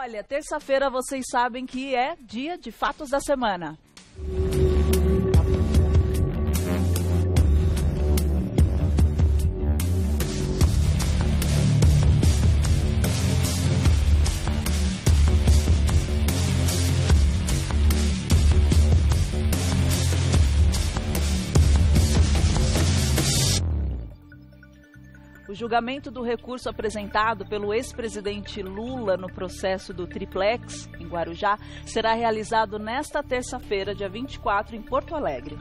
Olha, terça-feira vocês sabem que é dia de fatos da semana. O julgamento do recurso apresentado pelo ex-presidente Lula no processo do Triplex, em Guarujá, será realizado nesta terça-feira, dia 24, em Porto Alegre.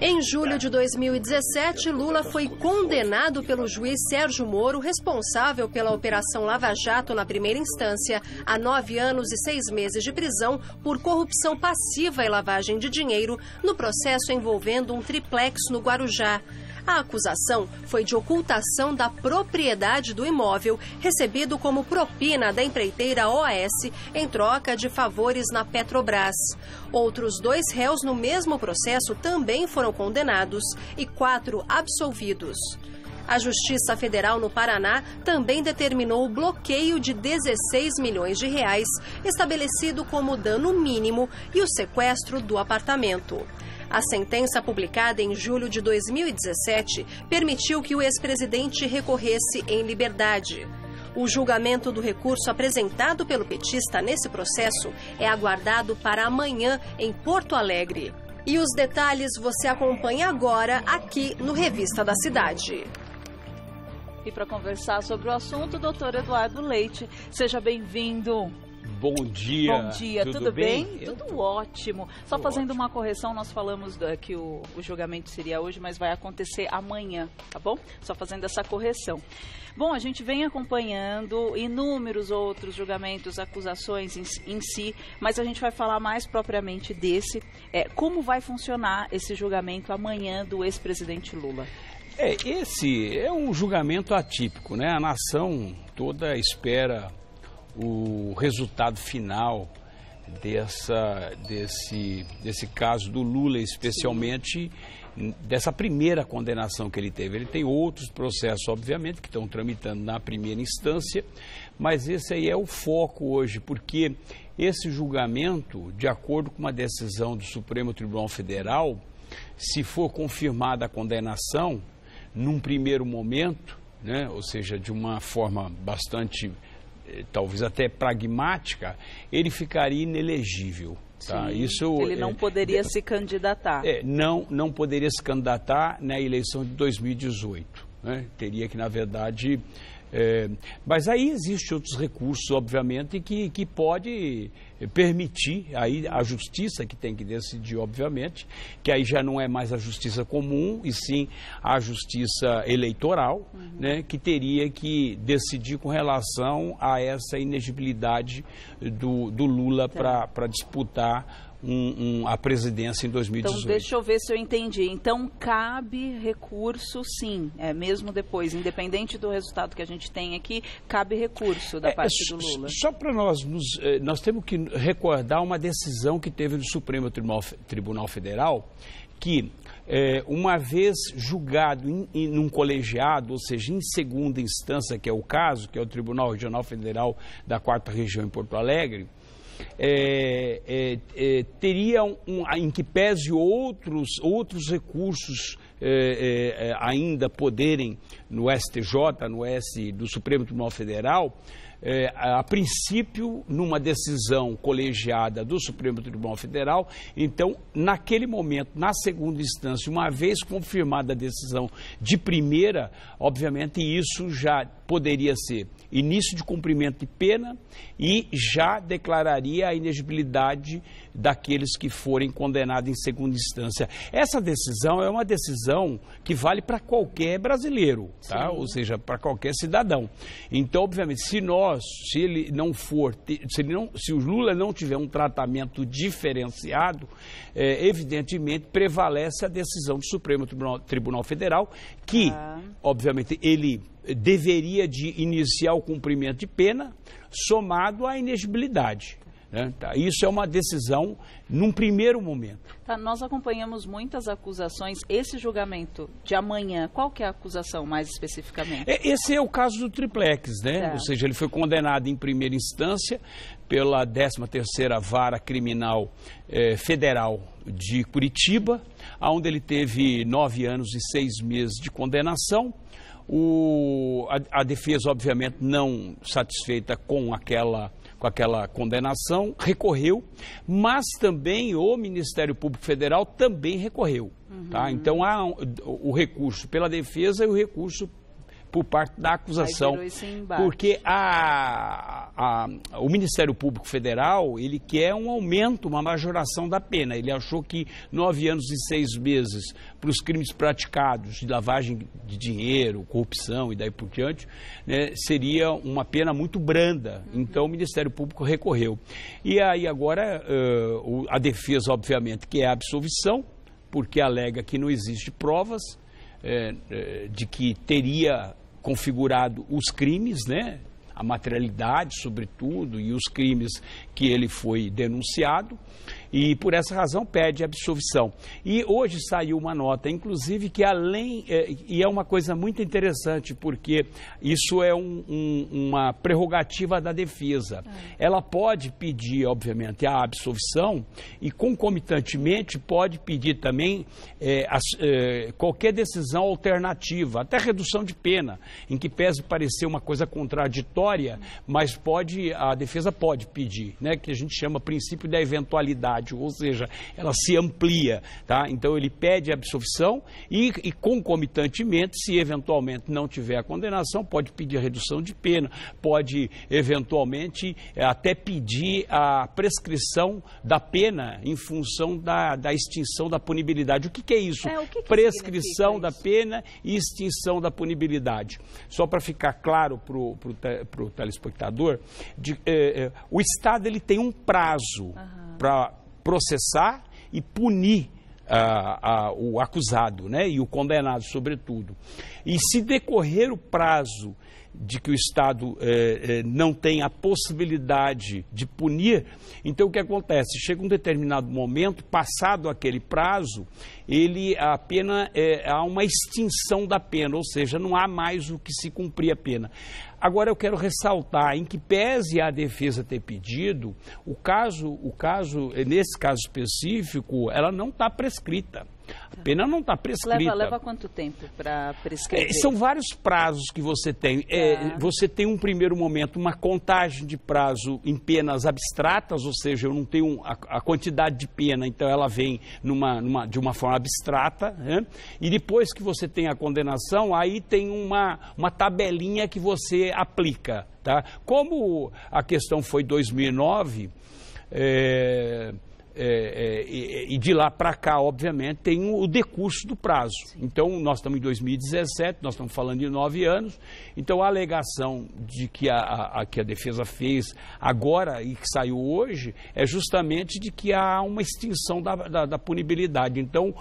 Em julho de 2017, Lula foi condenado pelo juiz Sérgio Moro, responsável pela Operação Lava Jato na primeira instância, a 9 anos e 6 meses de prisão por corrupção passiva e lavagem de dinheiro no processo envolvendo um triplex no Guarujá. A acusação foi de ocultação da propriedade do imóvel recebido como propina da empreiteira OAS em troca de favores na Petrobras. Outros 2 réus no mesmo processo também foram condenados e 4 absolvidos. A Justiça Federal no Paraná também determinou o bloqueio de 16 milhões de reais, estabelecido como dano mínimo, e o sequestro do apartamento. A sentença publicada em julho de 2017 permitiu que o ex-presidente recorresse em liberdade. O julgamento do recurso apresentado pelo petista nesse processo é aguardado para amanhã em Porto Alegre. E os detalhes você acompanha agora aqui no Revista da Cidade. E para conversar sobre o assunto, doutor Eduardo Leite, seja bem-vindo. Bom dia. Bom dia, tudo bem? Tudo ótimo. Só fazendo uma correção, nós falamos que o julgamento seria hoje, mas vai acontecer amanhã, tá bom? Só fazendo essa correção. Bom, a gente vem acompanhando inúmeros outros julgamentos, acusações em si, mas a gente vai falar mais propriamente desse. Como vai funcionar esse julgamento amanhã do ex-presidente Lula? Esse é um julgamento atípico, né? A nação toda espera o resultado final desse caso do Lula, especialmente dessa primeira condenação que ele teve. Ele tem outros processos, obviamente, que estão tramitando na primeira instância, mas esse aí é o foco hoje, porque esse julgamento, de acordo com uma decisão do Supremo Tribunal Federal, se for confirmada a condenação, num primeiro momento, né, ou seja, de uma forma bastante talvez até pragmática, ele ficaria inelegível. Tá? Isso, ele não poderia se candidatar. Não poderia se candidatar na eleição de 2018. Né? Teria que, na verdade... mas aí existem outros recursos, obviamente, que pode permitir, aí a justiça que tem que decidir, obviamente, que aí já não é mais a justiça comum, e sim a justiça eleitoral, né, que teria que decidir com relação a essa inegibilidade do Lula para disputar a presidência em 2018. Então, deixa eu ver se eu entendi. Então, cabe recurso, sim, mesmo depois, independente do resultado que a gente tem aqui, cabe recurso da parte do Lula. Só para nós temos que recordar uma decisão que teve do Supremo Tribunal Federal, que uma vez julgado num colegiado, ou seja, em segunda instância, que é o caso, que é o Tribunal Regional Federal da 4ª Região em Porto Alegre, teria, em que pese outros recursos ainda poderem, no STJ, do Supremo Tribunal Federal, a princípio, numa decisão colegiada do Supremo Tribunal Federal, então, naquele momento, na segunda instância, uma vez confirmada a decisão de primeira, obviamente isso já poderia ser início de cumprimento de pena e já declararia a inegibilidade daqueles que forem condenados em segunda instância. Essa decisão é uma decisão que vale para qualquer brasileiro, tá? Ou seja, para qualquer cidadão. Então, obviamente, se o Lula não tiver um tratamento diferenciado, evidentemente prevalece a decisão do Supremo Tribunal Federal, que, obviamente, ele deveria de iniciar o cumprimento de pena somado à inegibilidade. né? Tá? Isso é uma decisão num primeiro momento. Tá, nós acompanhamos muitas acusações. Esse julgamento de amanhã, qual que é a acusação mais especificamente? Esse é o caso do triplex, né? Ou seja, ele foi condenado em primeira instância pela 13ª Vara Criminal Federal de Curitiba, onde ele teve 9 anos e 6 meses de condenação. A defesa, obviamente, não satisfeita com aquela condenação, recorreu, mas também o Ministério Público Federal também recorreu. Tá? Então, há o recurso pela defesa e o recurso por parte da acusação, porque o Ministério Público Federal, ele quer um aumento, uma majoração da pena. Ele achou que 9 anos e 6 meses para os crimes praticados de lavagem de dinheiro, corrupção e daí por diante, né, seria uma pena muito branda. Então o Ministério Público recorreu. E aí agora a defesa, obviamente, quer a absolvição, porque alega que não existe provas de que teria configurado os crimes, né? A materialidade, sobretudo, e os crimes que ele foi denunciado, e por essa razão pede absolvição. E hoje saiu uma nota, inclusive, que além, e é uma coisa muito interessante, porque isso é uma prerrogativa da defesa. Ela pode pedir, obviamente, a absolvição e, concomitantemente, pode pedir também qualquer decisão alternativa, até redução de pena, em que pese parecer uma coisa contraditória, mas a defesa pode pedir, né, que a gente chama princípio da eventualidade, ou seja, ela se amplia, tá? Então ele pede a absolvição e concomitantemente, se eventualmente não tiver a condenação, pode pedir a redução de pena, pode eventualmente até pedir a prescrição da pena em função da extinção da punibilidade. O que é isso? Que prescrição da pena e extinção da punibilidade. Só para ficar claro para o telespectador, o Estado ele tem um prazo para processar e punir o acusado, né, e o condenado, sobretudo. E se decorrer o prazo de que o Estado não tem a possibilidade de punir, então o que acontece? Chega um determinado momento, passado aquele prazo, há uma extinção da pena, ou seja, não há mais o que se cumprir a pena. Agora eu quero ressaltar, em que pese a defesa ter pedido, nesse caso específico, ela não está prescrita. A pena não está prescrita. Leva quanto tempo para prescrever? São vários prazos que você tem. Você tem um primeiro momento, uma contagem de prazo em penas abstratas, ou seja, eu não tenho a quantidade de pena, então ela vem de uma forma abstrata, né? E depois que você tem a condenação, aí tem uma tabelinha que você aplica, tá? Como a questão foi 2009, e de lá para cá, obviamente, tem o decurso do prazo. Então, nós estamos em 2017, nós estamos falando de 9 anos, então a alegação de que a defesa fez agora e que saiu hoje é justamente de que há uma extinção da punibilidade. Então,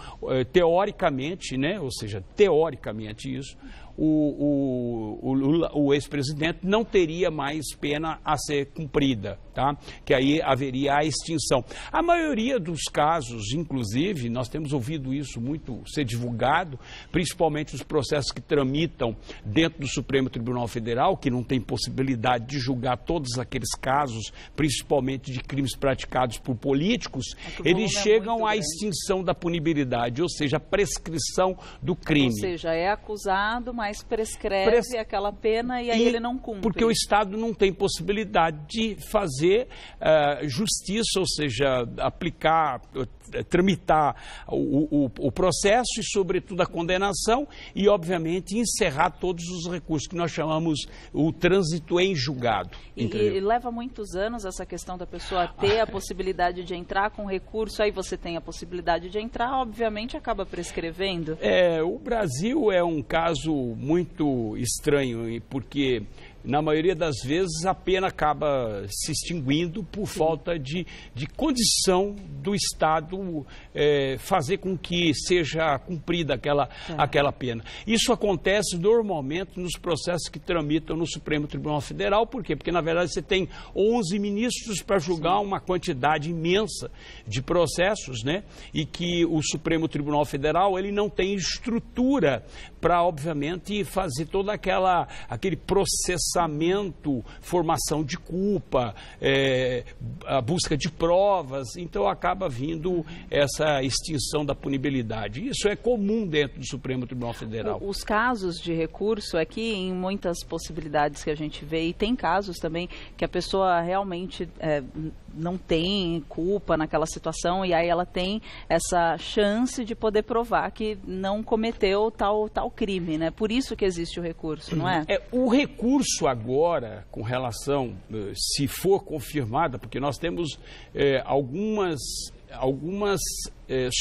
teoricamente, né, ou seja, teoricamente isso, o ex-presidente não teria mais pena a ser cumprida, tá? Que aí haveria a extinção. A maioria dos casos, inclusive, nós temos ouvido isso muito ser divulgado, principalmente os processos que tramitam dentro do Supremo Tribunal Federal, que não tem possibilidade de julgar todos aqueles casos, principalmente de crimes praticados por políticos, eles chegam à extinção da punibilidade, ou seja, a prescrição do crime. Ou seja, é acusado, mas prescreve aquela pena e aí ele não cumpre. Porque o Estado não tem possibilidade de fazer justiça, ou seja, aplicar, tramitar o processo e, sobretudo, a condenação e, obviamente, encerrar todos os recursos que nós chamamos o trânsito em julgado. E leva muitos anos essa questão da pessoa ter a possibilidade de entrar com recurso, aí você tem a possibilidade de entrar, obviamente acaba prescrevendo. O Brasil é um caso muito estranho, porque na maioria das vezes, a pena acaba se extinguindo por falta de condição do Estado fazer com que seja cumprida aquela pena. Isso acontece normalmente nos processos que tramitam no Supremo Tribunal Federal. Por quê? Porque, na verdade, você tem 11 ministros para julgar uma quantidade imensa de processos, né? E que o Supremo Tribunal Federal ele não tem estrutura para, obviamente, fazer todo aquele processamento, formação de culpa, a busca de provas. Então acaba vindo essa extinção da punibilidade. Isso é comum dentro do Supremo Tribunal Federal. Os casos de recurso aqui, em muitas possibilidades que a gente vê, e tem casos também que a pessoa realmente não tem culpa naquela situação, e aí ela tem essa chance de poder provar que não cometeu tal crime, né? Por isso que existe o recurso, não é? O recurso agora, com relação, se for confirmada, porque nós temos algumas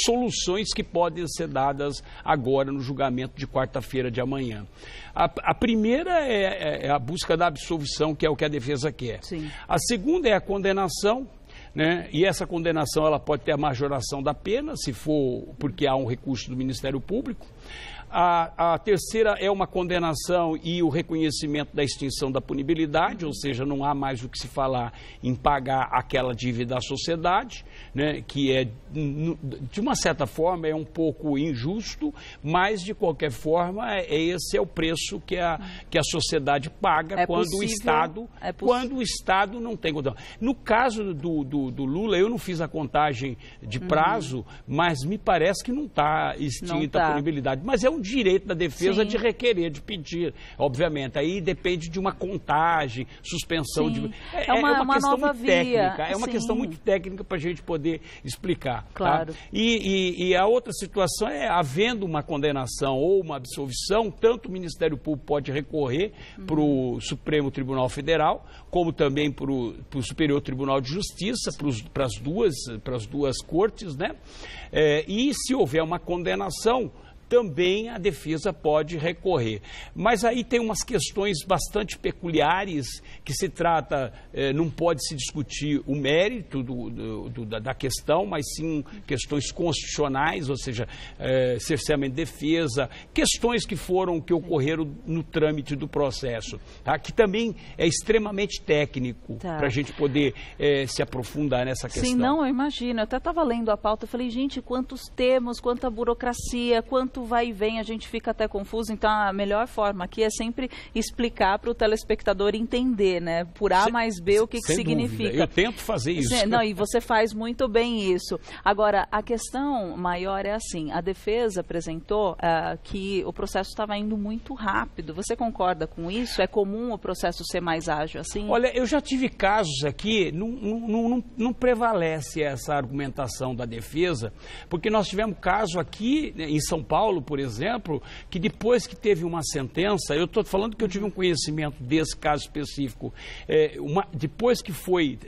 soluções que podem ser dadas agora no julgamento de quarta-feira de amanhã. A primeira é a busca da absolvição, que é o que a defesa quer. Sim. A segunda é a condenação, né? E essa condenação ela pode ter a majoração da pena, se for porque há um recurso do Ministério Público. A terceira é uma condenação e o reconhecimento da extinção da punibilidade, ou seja, não há mais o que se falar em pagar aquela dívida à sociedade, né, que de uma certa forma, é um pouco injusto, mas, de qualquer forma, esse é o preço que a sociedade paga quando o Estado não tem condição. No caso do Lula, eu não fiz a contagem de prazo, mas me parece que não está extinta a punibilidade. Mas é um direito da defesa de requerer, de pedir, obviamente. Aí depende de uma contagem, suspensão de... É uma questão nova muito técnica. É uma questão muito técnica para a gente poder explicar. Claro. Tá? E a outra situação é, havendo uma condenação ou uma absolvição, tanto o Ministério Público pode recorrer para o Supremo Tribunal Federal, como também para o Superior Tribunal de Justiça, para as duas cortes, né? E se houver uma condenação, também a defesa pode recorrer. Mas aí tem umas questões bastante peculiares que se trata, não pode se discutir o mérito da questão, mas sim questões constitucionais, ou seja, cerceamento de defesa, questões que ocorreram no trâmite do processo, tá? Que também é extremamente técnico para a gente poder se aprofundar nessa questão. Sim, não, eu imagino. Eu até estava lendo a pauta e falei, gente, quantos termos, quanta burocracia, quanto vai e vem, a gente fica até confuso. Então a melhor forma aqui é sempre explicar para o telespectador entender, né? Por A mais B, o que significa. Eu tento fazer isso. Não, e você faz muito bem isso. Agora, a questão maior é assim, a defesa apresentou que o processo estava indo muito rápido. Você concorda com isso? É comum o processo ser mais ágil assim? Olha, eu já tive casos aqui, não prevalece essa argumentação da defesa, porque nós tivemos caso aqui em São Paulo, por exemplo, que depois que teve uma sentença, eu estou falando que eu tive um conhecimento desse caso específico, depois que foi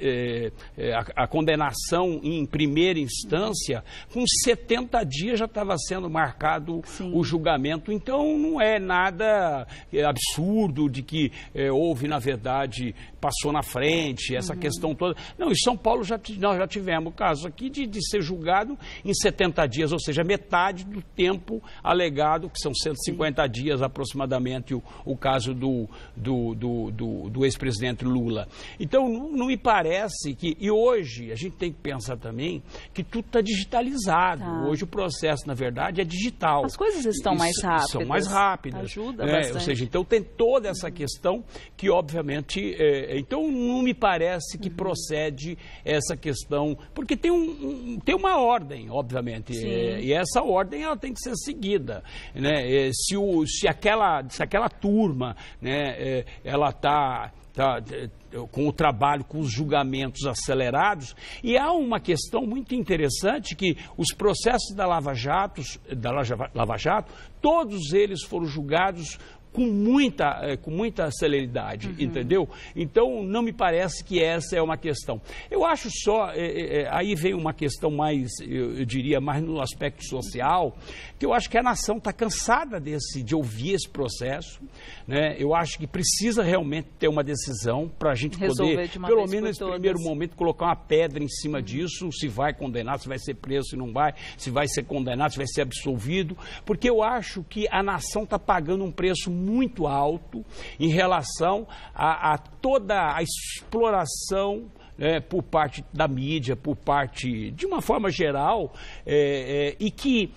a condenação em primeira instância, com 70 dias já estava sendo marcado o julgamento. Então não é nada absurdo de que houve, na verdade, passou na frente, essa questão toda. Não, em São Paulo nós já tivemos caso aqui de ser julgado em 70 dias, ou seja, metade do tempo alegado, que são 150 dias aproximadamente, o caso do ex-presidente Lula. Então, não me parece que... E hoje, a gente tem que pensar também que tudo está digitalizado. Hoje o processo, na verdade, é digital. As coisas estão mais rápidas. São mais rápidas. Ajuda bastante. Ou seja, então tem toda essa questão que, obviamente... então, não me parece que procede essa questão... Porque tem uma ordem, obviamente. E essa ordem ela tem que ser seguida, né? Se aquela turma, né, ela está com o trabalho, com os julgamentos acelerados, e há uma questão muito interessante que os processos da Lava Jato, todos eles foram julgados com muita celeridade, entendeu? Então, não me parece que essa é uma questão. Eu acho só, aí vem uma questão mais, eu diria, mais no aspecto social, que eu acho que a nação está cansada de ouvir esse processo, né? Eu acho que precisa realmente ter uma decisão para a gente poder, pelo menos nesse primeiro momento, colocar uma pedra em cima disso, se vai condenar, se vai ser preso, se não vai, se vai ser condenado, se vai ser absolvido, porque eu acho que a nação está pagando um preço muito alto em relação a toda a exploração por parte da mídia, por parte, de uma forma geral, e que,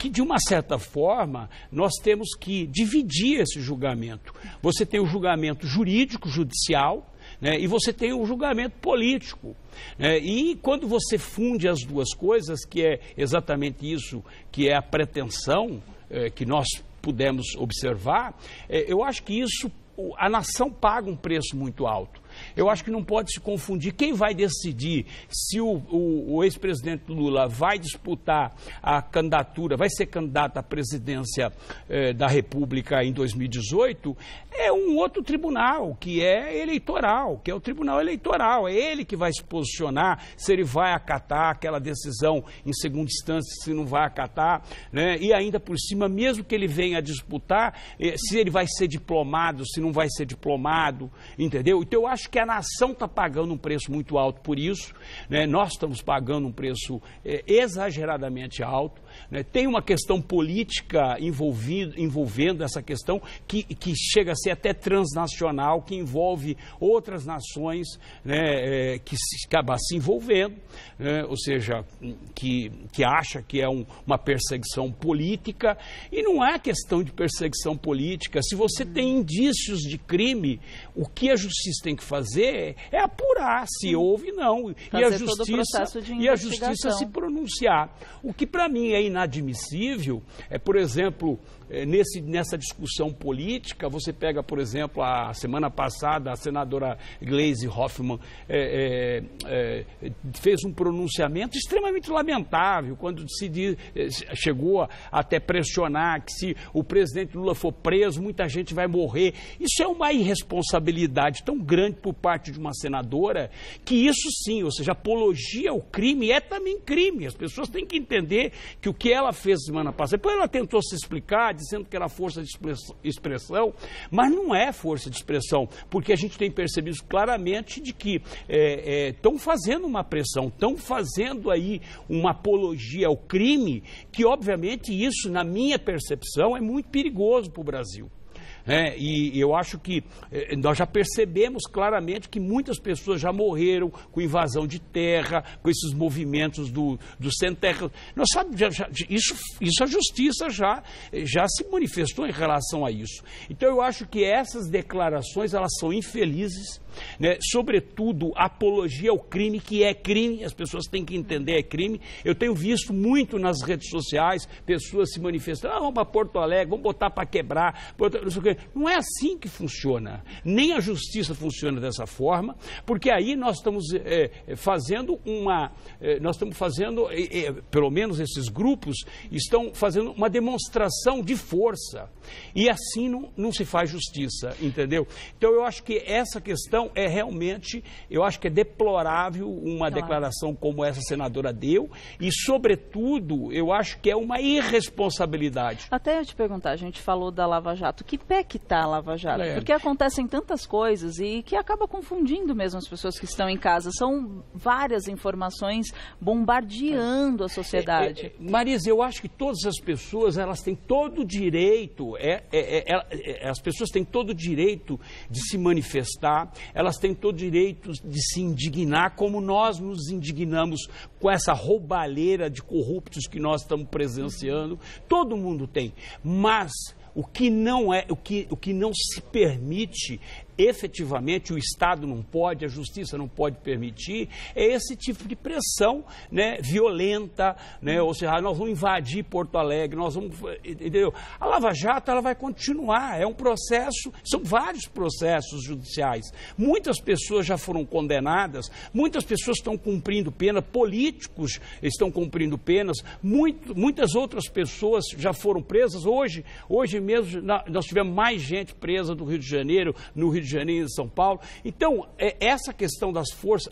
de uma certa forma, nós temos que dividir esse julgamento. Você tem o julgamento jurídico, judicial, né, e você tem o julgamento político. E quando você funde as duas coisas, que é exatamente isso, que é a pretensão que nós pudemos observar, eu acho que isso, a nação paga um preço muito alto. Eu acho que não pode se confundir. Quem vai decidir se o ex-presidente Lula vai disputar a candidatura, vai ser candidato à presidência da República em 2018, é um outro tribunal, que é eleitoral, que é o Tribunal Eleitoral. É ele que vai se posicionar se ele vai acatar aquela decisão em segunda instância, se não vai acatar, né? E ainda por cima, mesmo que ele venha a disputar, se ele vai ser diplomado, se não vai ser diplomado, entendeu? Então eu acho que a nação está pagando um preço muito alto por isso, né? Nós estamos pagando um preço exageradamente alto, né? Tem uma questão política envolvendo essa questão que chega a ser até transnacional, que envolve outras nações, né? Que acaba se envolvendo, né? Ou seja, que acha que é uma perseguição política, e não é questão de perseguição política. Se você tem indícios de crime, o que a justiça tem que fazer é apurar se houve não, e a justiça se pronunciar. O que para mim é inadmissível é, por exemplo, nessa discussão política, você pega, por exemplo, a semana passada, a senadora Gleisi Hoffmann fez um pronunciamento extremamente lamentável, quando chegou a até pressionar que se o presidente Lula for preso, muita gente vai morrer. Isso é uma irresponsabilidade tão grande por parte de uma senadora, que isso sim, ou seja, apologia ao crime é também crime. As pessoas têm que entender que o que ela fez semana passada, depois ela tentou se explicar, dizendo que era força de expressão, mas não é força de expressão, porque a gente tem percebido claramente de que estão fazendo uma pressão, estão fazendo aí uma apologia ao crime, que obviamente isso, na minha percepção, é muito perigoso para o Brasil. E eu acho que nós já percebemos claramente que muitas pessoas já morreram com invasão de terra, com esses movimentos do sem terra. Nós sabemos, isso a justiça já se manifestou em relação a isso. Então eu acho que essas declarações, elas são infelizes, né? Sobretudo apologia ao crime, que é crime, as pessoas têm que entender, é crime. Eu tenho visto muito nas redes sociais pessoas se manifestando, vamos para Porto Alegre, vamos botar para quebrar, não sei o quê. Não é assim que funciona, nem a justiça funciona dessa forma, porque aí nós estamos pelo menos esses grupos estão fazendo uma demonstração de força, e assim não se faz justiça, entendeu? Então eu acho que essa questão é realmente, eu acho que é deplorável uma declaração como essa senadora deu, e sobretudo eu acho que é uma irresponsabilidade. Até eu te perguntar, a gente falou da Lava Jato, que pé que está a Lava Jato? Porque acontecem tantas coisas e que acaba confundindo mesmo as pessoas que estão em casa. São várias informações bombardeando a sociedade. Marisa, eu acho que todas as pessoas, elas têm todo o direito, as pessoas têm todo o direito de se manifestar, elas têm todo o direito de se indignar, como nós nos indignamos com essa roubalheira de corruptos que nós estamos presenciando. Todo mundo tem, mas o que não se permite efetivamente o Estado não pode, a Justiça não pode permitir, é esse tipo de pressão, né, violenta, né, ou seja, nós vamos invadir Porto Alegre, nós vamos, entendeu? A Lava Jato, ela vai continuar, é um processo, são vários processos judiciais. Muitas pessoas já foram condenadas, muitas pessoas estão cumprindo pena, políticos estão cumprindo penas, muitas outras pessoas já foram presas. Hoje mesmo nós tivemos mais gente presa do Rio de Janeiro, no Rio de Janeiro e em São Paulo. Então, essa questão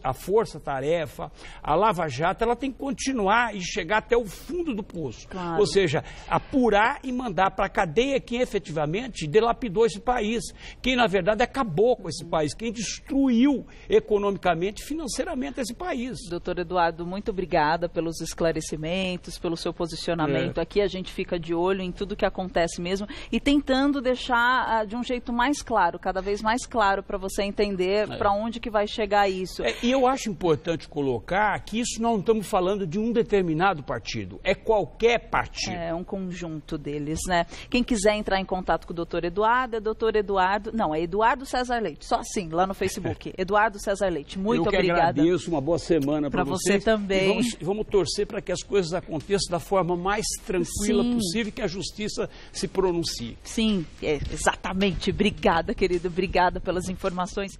a força-tarefa, a Lava Jato, ela tem que continuar e chegar até o fundo do poço. Claro. Ou seja, apurar e mandar para a cadeia quem efetivamente dilapidou esse país, quem na verdade acabou com esse país, quem destruiu economicamente e financeiramente esse país. Doutor Eduardo, muito obrigada pelos esclarecimentos, pelo seu posicionamento. Aqui a gente fica de olho em tudo que acontece mesmo e tentando deixar de um jeito mais claro, cada vez mais claro, para você entender para onde que vai chegar isso. E eu acho importante colocar que isso não estamos falando de um determinado partido, é qualquer partido. É um conjunto deles, né? Quem quiser entrar em contato com o doutor Eduardo, é Eduardo César Leite, só assim, lá no Facebook. Eduardo César Leite, muito obrigada. Eu agradeço, uma boa semana para você também. E vamos torcer para que as coisas aconteçam da forma mais tranquila possível, que a Justiça se pronuncie. Sim, exatamente. Obrigada, querido. Obrigada pelas informações.